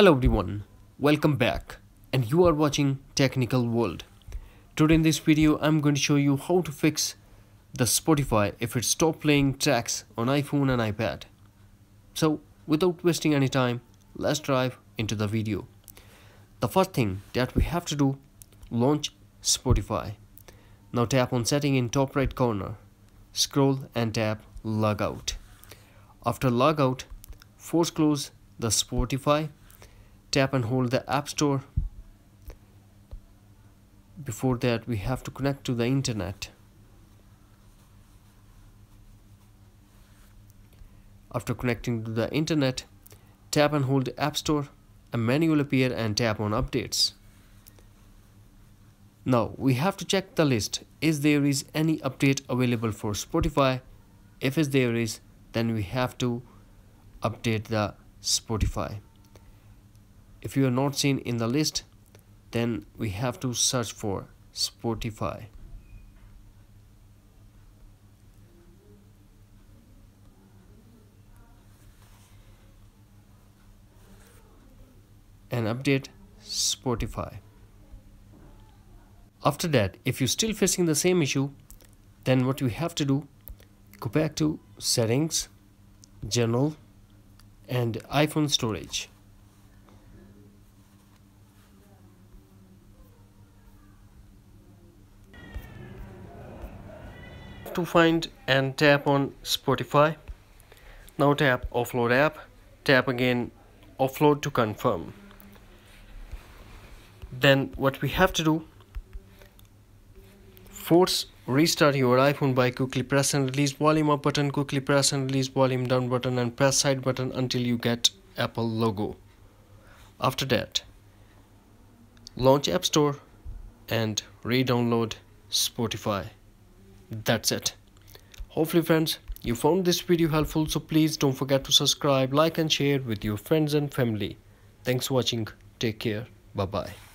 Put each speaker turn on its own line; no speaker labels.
Hello everyone, welcome back, and you are watching Technical World. Today in this video I'm going to show you how to fix the Spotify if it stops playing tracks on iPhone and iPad. So without wasting any time, let's dive into the video. The first thing that we have to do, launch Spotify. Now tap on setting in top right corner, scroll and tap logout. After logout, force close the Spotify. Tap and hold the App Store. Before that, we have to connect to the internet. After connecting to the internet, tap and hold the App Store. A menu will appear and tap on Updates. Now we have to check the list. Is there any update available for Spotify? If there is, then we have to update the Spotify. If you are not seen in the list, then we have to search for Spotify. And update Spotify. After that, if you're still facing the same issue, then what we have to do, go back to Settings, General, and iPhone Storage. To find and tap on Spotify. Now tap Offload App. Tap again Offload to confirm. Then what we have to do, force restart your iPhone by quickly press and release volume up button, quickly press and release volume down button, and press side button until you get Apple logo. After that, launch App Store and re-download Spotify. That's it. Hopefully friends, you found this video helpful, so please don't forget to subscribe, like and share with your friends and family. Thanks for watching. Take care. Bye bye.